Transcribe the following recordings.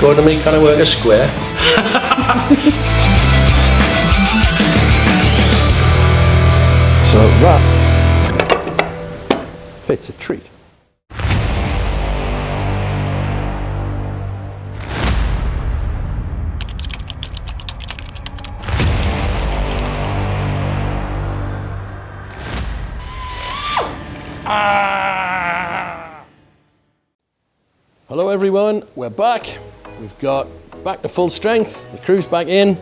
According to me, can I work a square? So that fits a treat. Hello everyone, we're back. We've got back to full strength, the crew's back in,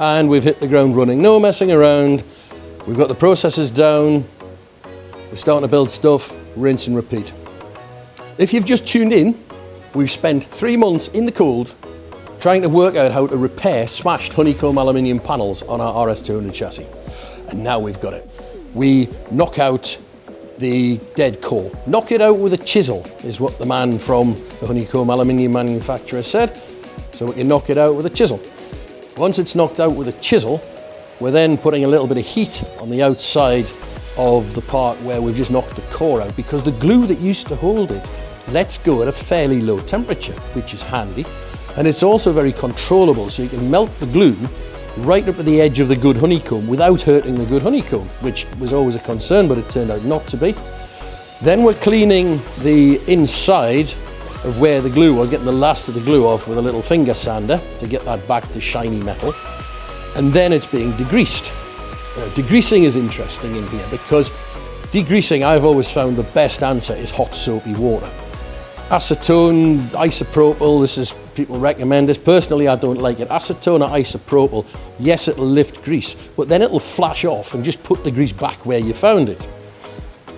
and we've hit the ground running. No messing around. We've got the processes down. We're starting to build stuff, rinse and repeat. If you've just tuned in, we've spent 3 months in the cold trying to work out how to repair smashed honeycomb aluminium panels on our RS200 chassis. And now we've got it. We knock out the dead core. Knock it out with a chisel is what the man from the honeycomb aluminium manufacturer said. So we can knock it out with a chisel. Once it's knocked out with a chisel, we're then putting a little bit of heat on the outside of the part where we've just knocked the core out, because the glue that used to hold it lets go at a fairly low temperature, which is handy. And it's also very controllable, so you can melt the glue right up to the edge of the good honeycomb without hurting the good honeycomb, which was always a concern, but it turned out not to be. Then we're cleaning the inside of where the glue was, getting the last of the glue off with a little finger sander to get that back to shiny metal. And then it's being degreased. Degreasing is interesting in here because degreasing, I've always found the best answer is hot soapy water. Acetone, isopropyl, this is, people recommend this. Personally, I don't like it. Acetone or isopropyl, yes, it'll lift grease, but then it'll flash off and just put the grease back where you found it.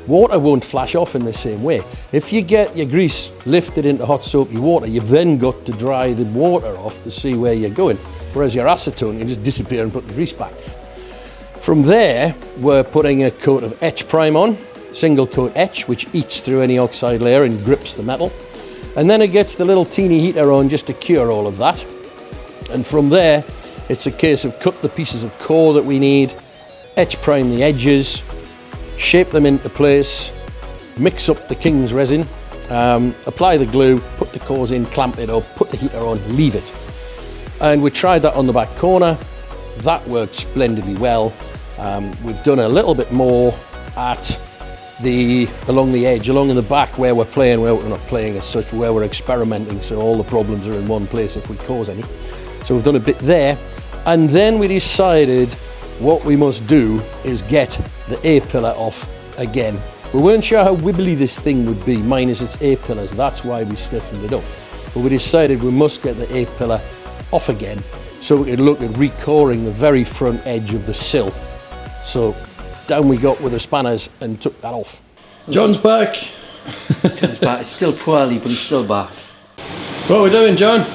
Water won't flash off in the same way. If you get your grease lifted into hot soapy water, you've then got to dry the water off to see where you're going. Whereas your acetone, you just disappear and put the grease back. From there, we're putting a coat of etch prime on, single coat etch, which eats through any oxide layer and grips the metal. And then it gets the little teeny heater on just to cure all of that. And from there, it's a case of cut the pieces of core that we need, etch prime the edges, shape them into place, mix up the King's resin, apply the glue, put the cores in, clamp it up, put the heater on, leave it. And we tried that on the back corner. That worked splendidly well. We've done a little bit more at along the edge, along in the back where we're playing, where we're not playing as such, where we're experimenting, so all the problems are in one place if we cause any. So we've done a bit there. And then we decided what we must do is get the A-pillar off again. We weren't sure how wibbly this thing would be, minus its A-pillars. That's why we stiffened it up. But we decided we must get the A-pillar off again, so we could look at recoring the very front edge of the sill. So down we got with the spanners and took that off. John's back. John's back. It's still poorly, but he's still back. What are we doing, John?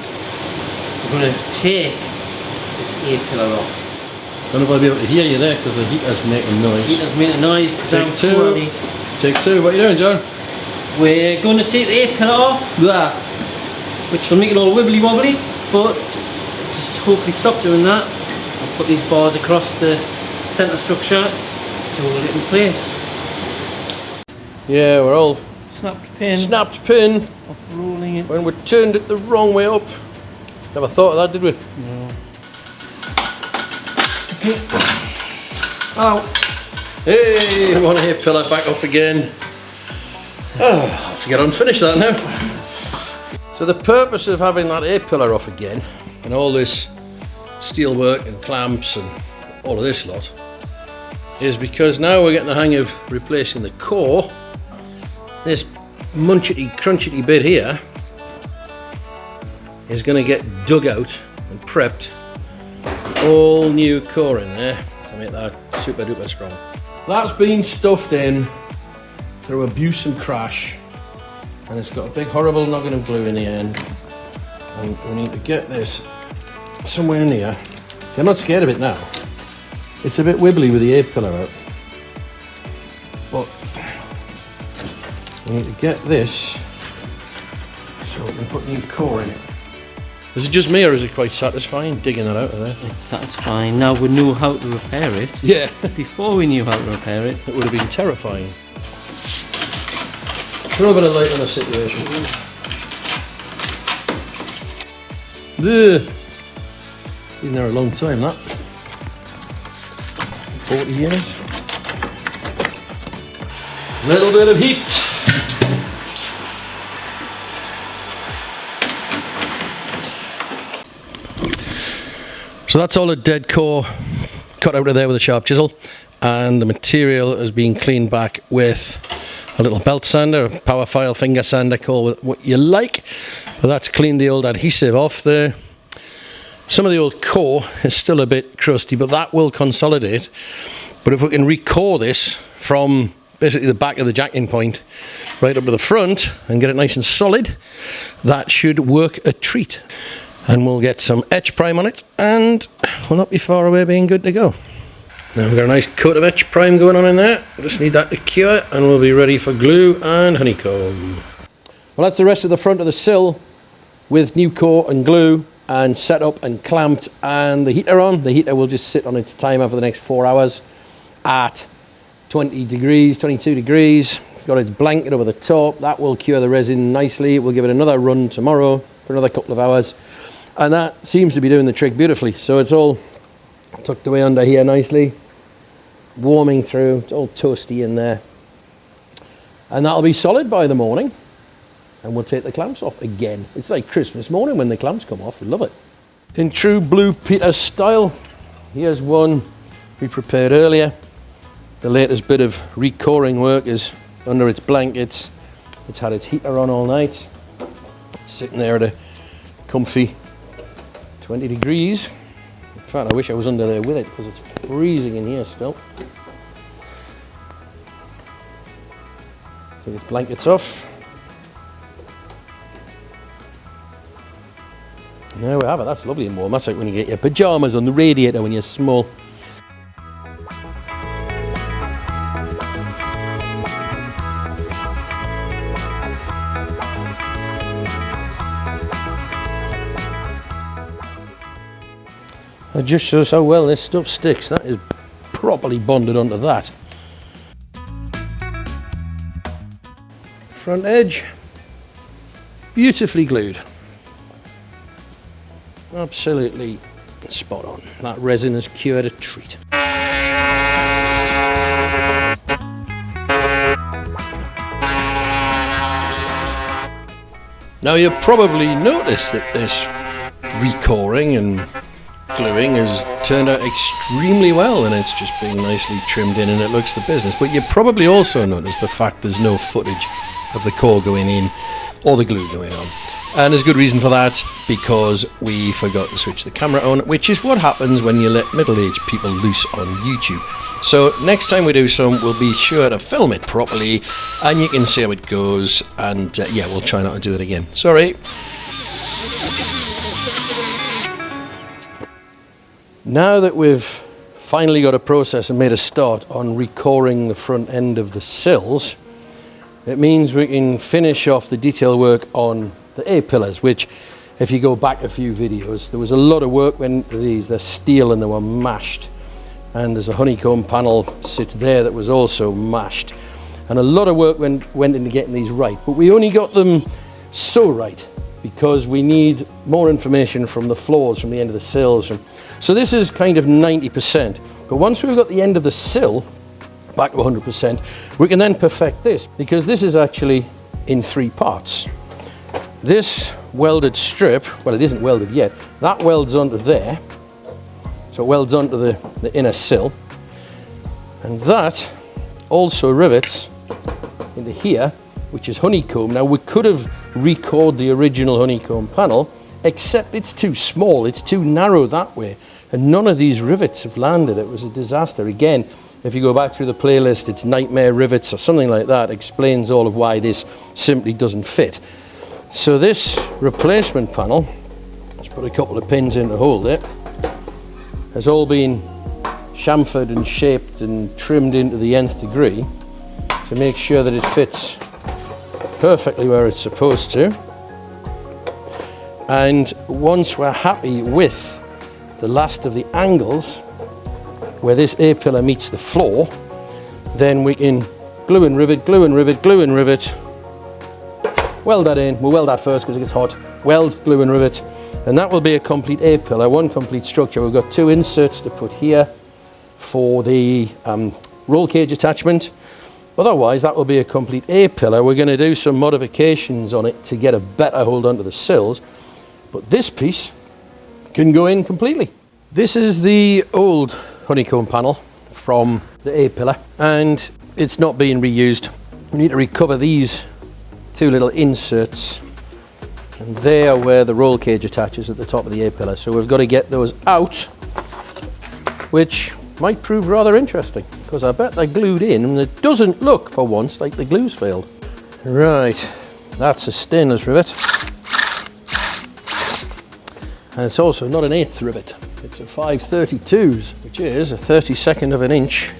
We're going to take this A-pillar off. I don't know if I'll be able to hear you there because the heater's making noise. The heater's making noise because I'm poorly. Take two. What are you doing, John? We're going to take the A-pillar off. That. Which will make it all wibbly wobbly, but just hopefully stop doing that. I'll put these bars across the centre structure to hold it in place. Yeah, we're all snapped pin. Snapped pin. Off rolling it. When we turned it the wrong way up. Never thought of that, did we? No. Okay. Ow. Hey, one A-pillar back off again. Oh, I'll have to get on and finish that now. So the purpose of having that A-pillar off again, and all this steel work and clamps and all of this lot, is because now we're getting the hang of replacing the core. This munchety crunchety bit here is going to get dug out and prepped. All new core in there to make that super duper strong. That's been stuffed in through abuse and crash, and it's got a big horrible noggin of glue in the end, and we need to get this somewhere near. See, I'm not scared of it now. It's a bit wibbly with the A-pillar out, but we need to get this so we can put new core in it. Is it just me, or is it quite satisfying digging that out of there? It's satisfying. Now we know how to repair it. Yeah. Before we knew how to repair it, it would have been terrifying. Throw a bit of light on the situation. Ugh. Been there a long time, that. 40 years. Little bit of heat. So that's all the dead core cut out of there with a sharp chisel, and the material has been cleaned back with a little belt sander, a power file, finger sander, call it what you like, but that's cleaned the old adhesive off there. Some of the old core is still a bit crusty, but that will consolidate. But if we can recore this from basically the back of the jacking point right up to the front and get it nice and solid, that should work a treat. And we'll get some etch prime on it, and we'll not be far away being good to go. Now we've got a nice coat of etch prime going on in there. We'll just need that to cure, and we'll be ready for glue and honeycomb. Well, that's the rest of the front of the sill with new core and glue and set up and clamped, and the heater on. The heater will just sit on its timer for the next 4 hours at 20 degrees, 22 degrees. It's got its blanket over the top. That will cure the resin nicely. We'll give it another run tomorrow for another couple of hours. And that seems to be doing the trick beautifully. So it's all tucked away under here nicely, warming through. It's all toasty in there. And that'll be solid by the morning. And we'll take the clamps off again. It's like Christmas morning when the clamps come off. We love it. In true Blue Peter style, here's one we prepared earlier. The latest bit of recoring work is under its blankets. It's had its heater on all night. It's sitting there at a comfy 20 degrees. In fact, I wish I was under there with it because it's freezing in here still. Take its blankets off. There we have it. That's lovely and warm. That's like when you get your pyjamas on the radiator when you're small. That just shows how well this stuff sticks. That is properly bonded onto that. Front edge, beautifully glued. Absolutely spot on. That resin has cured a treat. Now you've probably noticed that this recoring and gluing has turned out extremely well, and it's just being nicely trimmed in and it looks the business. But you probably also noticed the fact there's no footage of the core going in or the glue going on. And there's good reason for that, because we forgot to switch the camera on, which is what happens when you let middle-aged people loose on YouTube. So next time we do some, we'll be sure to film it properly and you can see how it goes, and yeah, we'll try not to do that again. Sorry. Now that we've finally got a process and made a start on recoring the front end of the sills, it means we can finish off the detail work on the A-pillars, which, if you go back a few videos, there was a lot of work went into these. They're steel and they were mashed. And there's a honeycomb panel sits there that was also mashed. And a lot of work went into getting these right. But we only got them so right because we need more information from the floors, from the end of the sills. So this is kind of 90%. But once we've got the end of the sill back to 100%, we can then perfect this, because this is actually in 3 parts. This welded strip, well, it isn't welded yet, that welds onto there. So it welds onto the inner sill. And that also rivets into here, which is honeycomb. Now, we could have recored the original honeycomb panel, except it's too small, it's too narrow that way. And none of these rivets have landed. It was a disaster. Again, if you go back through the playlist, it's Nightmare Rivets or something like that, explains all of why this simply doesn't fit. So this replacement panel, let's put a couple of pins in to hold it, has all been chamfered and shaped and trimmed into the nth degree to make sure that it fits perfectly where it's supposed to. And once we're happy with the last of the angles where this A-pillar meets the floor, then we can glue and rivet, glue and rivet, glue and rivet, weld that in. We'll weld that first because it gets hot. Weld, glue and rivet, And that will be a complete A-pillar, one complete structure. We've got 2 inserts to put here for the roll cage attachment. Otherwise, that will be a complete A-pillar. We're going to do some modifications on it to get a better hold onto the sills. But this piece can go in completely. This is the old honeycomb panel from the A-pillar, and it's not being reused. We need to recover these 2 little inserts, and they are where the roll cage attaches at the top of the A-pillar. So we've got to get those out, which might prove rather interesting, because I bet they're glued in and it doesn't look for once like the glue's failed. Right, that's a stainless rivet. And it's also not an 1/8 rivet, it's a 532s, which is a 32nd of an inch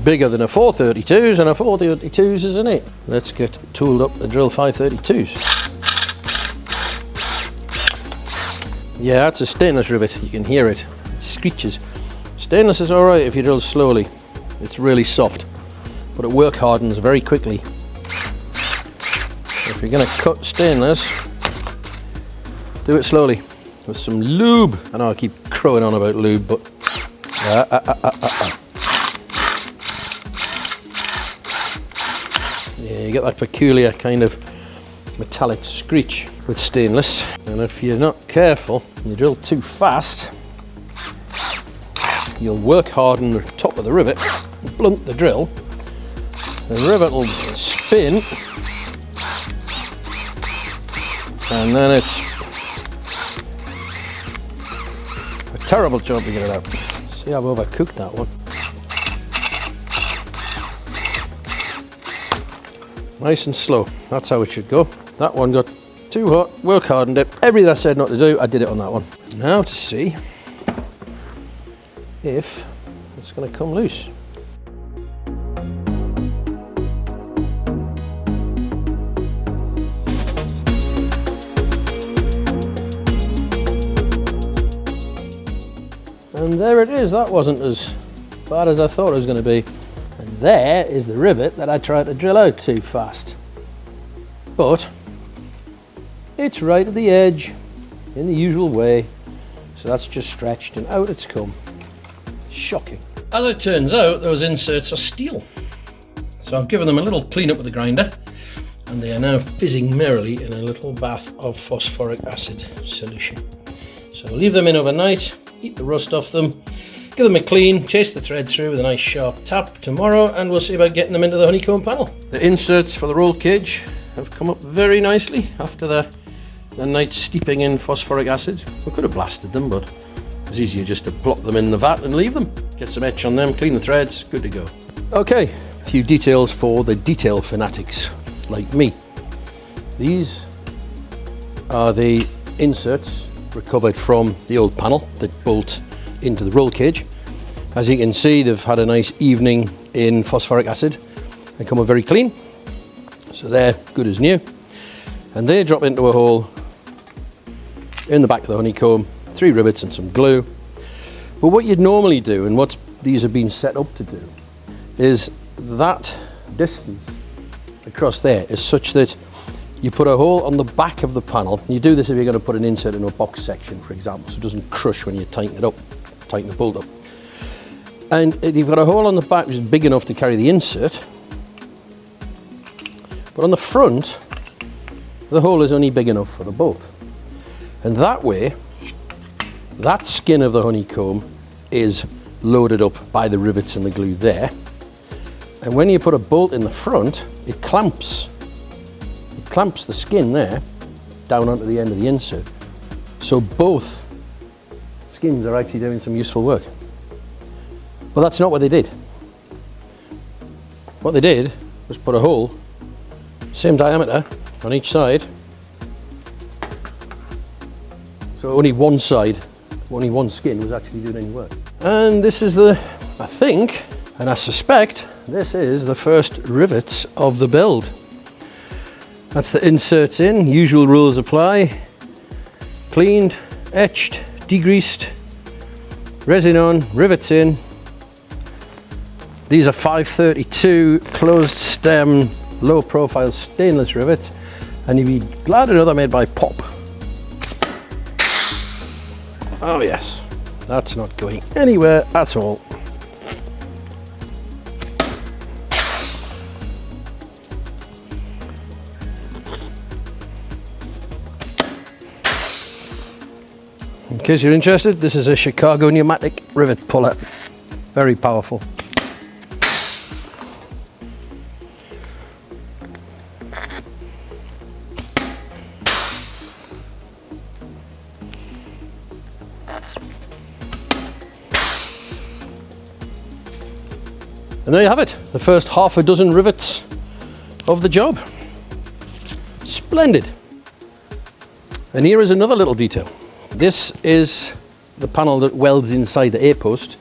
bigger than a 432s, and a 432s is an 1/8. Let's get tooled up to drill 532s. Yeah, that's a stainless rivet, you can hear it, it screeches. Stainless is alright if you drill slowly, it's really soft, but it work hardens very quickly. So if you're going to cut stainless, do it slowly with some lube. I know I keep crowing on about lube, but yeah, you get that peculiar kind of metallic screech with stainless, and if you're not careful and you drill too fast, you'll work harden the top of the rivet, blunt the drill, the rivet will spin, and then it's a terrible job to get it out. See, I've overcooked that one. Nice and slow, that's how it should go. That one got too hot, work hardened it. Everything I said not to do, I did it on that one. Now to see if it's going to come loose. And there it is, that wasn't as bad as I thought it was going to be. And there is the rivet that I tried to drill out too fast. But it's right at the edge in the usual way, so that's just stretched and out it's come. Shocking. As it turns out, those inserts are steel. So I've given them a little clean up with the grinder, and they are now fizzing merrily in a little bath of phosphoric acid solution. So leave them in overnight, eat the rust off them, give them a clean, chase the thread through with a nice sharp tap tomorrow, and we'll see about getting them into the honeycomb panel. The inserts for the roll cage have come up very nicely after the night steeping in phosphoric acid. We could have blasted them, but it was easier just to plop them in the vat and leave them. Get some etch on them, clean the threads, good to go. Okay, a few details for the detail fanatics like me. These are the inserts recovered from the old panel that bolt into the roll cage. As you can see, they've had a nice evening in phosphoric acid and come up very clean. So they're good as new. And they drop into a hole in the back of the honeycomb, 3 rivets and some glue. But what you'd normally do, and what these have been set up to do, is that distance across there is such that you put a hole on the back of the panel. You do this if you're going to put an insert in a box section, for example, so it doesn't crush when you tighten it up, tighten the bolt up. And you've got a hole on the back which is big enough to carry the insert, but on the front, the hole is only big enough for the bolt. And that way, that skin of the honeycomb is loaded up by the rivets and the glue there. And when you put a bolt in the front, it clamps the skin there down onto the end of the insert. So both skins are actually doing some useful work. But that's not what they did. What they did was put a hole, same diameter on each side, so only one side, only one skin was actually doing any work. And this is the, I think, and I suspect, this is the first rivets of the build. That's the inserts in, usual rules apply. Cleaned, etched, degreased, resin on, rivets in. These are 532 closed stem, low profile stainless rivets, and you'd be glad to know they're made by Pop. Oh yes, that's not going anywhere at all. In case you're interested, this is a Chicago pneumatic rivet puller. Very powerful. And there you have it, the first half a dozen rivets of the job. Splendid. And here is another little detail. This is the panel that welds inside the A-post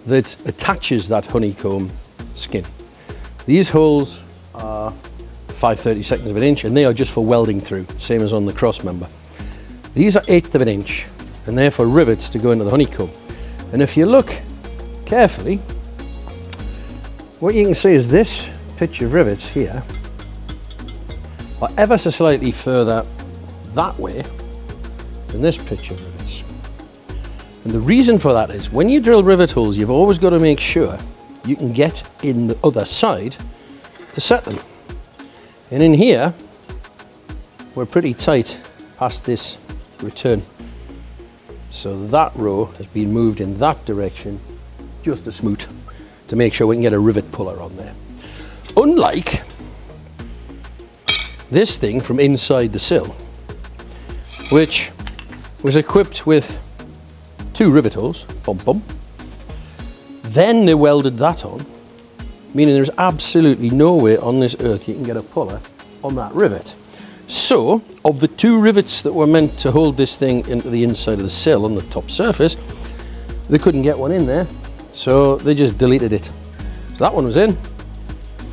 that attaches that honeycomb skin. These holes are 5/32 of an inch and they are just for welding through, same as on the cross member. These are 1/8 of an inch and they're for rivets to go into the honeycomb. And if you look carefully, what you can see is this pitch of rivets here are ever so slightly further that way than this pitch of rivets. And the reason for that is when you drill rivet holes, you've always got to make sure you can get in the other side to set them. And in here, we're pretty tight past this return. So that row has been moved in that direction just a smoot to make sure we can get a rivet puller on there. Unlike this thing from inside the sill, which was equipped with 2 rivet holes, bum bum. Then they welded that on, meaning there's absolutely no way on this earth you can get a puller on that rivet. So, of the 2 rivets that were meant to hold this thing into the inside of the sill on the top surface, they couldn't get one in there. So they just deleted it. So that one was in,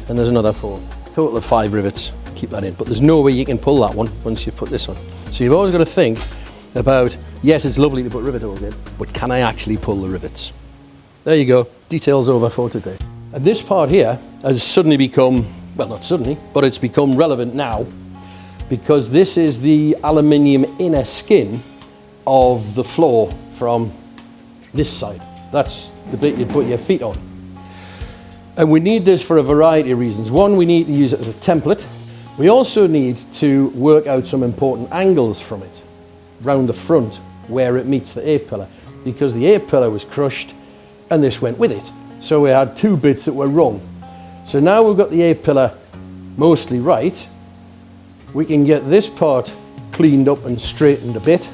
and there's another 4. Total of 5 rivets, keep that in. But there's no way you can pull that one once you put this on. So you've always got to think about, yes, it's lovely to put rivet holes in, but can I actually pull the rivets? There you go, details over for today. And this part here has suddenly become, well, not suddenly, but it's become relevant now, because this is the aluminium inner skin of the floor from this side. That's the bit you put your feet on. And we need this for a variety of reasons. One, we need to use it as a template. We also need to work out some important angles from it, round the front where it meets the A-pillar, because the A-pillar was crushed and this went with it. So we had 2 bits that were wrong. So now we've got the A-pillar mostly right, we can get this part cleaned up and straightened a bit,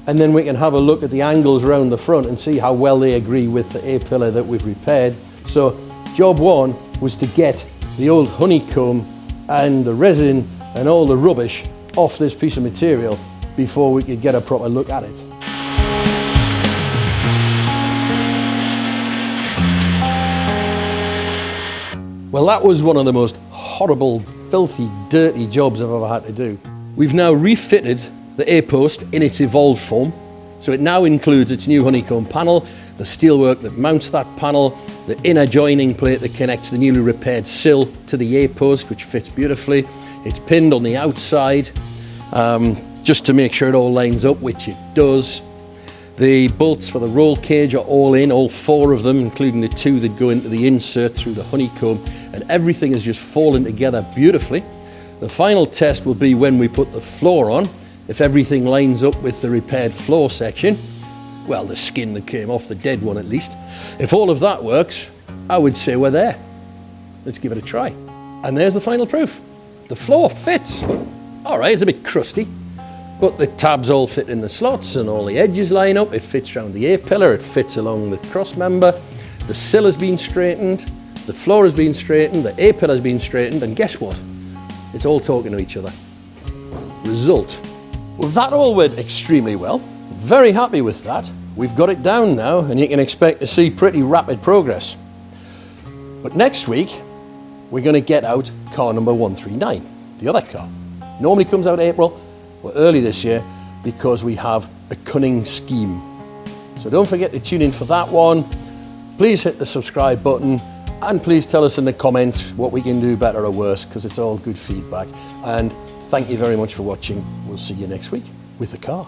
and then we can have a look at the angles around the front and see how well they agree with the A-pillar that we've repaired. So job 1 was to get the old honeycomb and the resin and all the rubbish off this piece of material before we could get a proper look at it. Well, that was one of the most horrible, filthy, dirty jobs I've ever had to do. We've now refitted the A-post in its evolved form, so it now includes its new honeycomb panel, the steelwork that mounts that panel, the inner joining plate that connects the newly repaired sill to the A-post, which fits beautifully. It's pinned on the outside, just to make sure it all lines up, which it does. The bolts for the roll cage are all in, all 4 of them, including the 2 that go into the insert through the honeycomb, and everything has just fallen together beautifully. The final test will be when we put the floor on. If everything lines up with the repaired floor section, well, the skin that came off the dead one at least. If all of that works, I would say we're there. Let's give it a try. And there's the final proof. The floor fits. All right, it's a bit crusty, but the tabs all fit in the slots and all the edges line up. It fits around the A-pillar, it fits along the cross member. The sill has been straightened, the floor has been straightened, the A-pillar has been straightened, and guess what? It's all talking to each other. Result. Well, that all went extremely well. Very happy with that. We've got it down now, and you can expect to see pretty rapid progress. But next week, we're going to get out car number 139, the other car. Normally comes out April, we're early this year because we have a cunning scheme. So don't forget to tune in for that one. Please hit the subscribe button, and please tell us in the comments what we can do better or worse, because it's all good feedback. And thank you very much for watching. We'll see you next week with the car.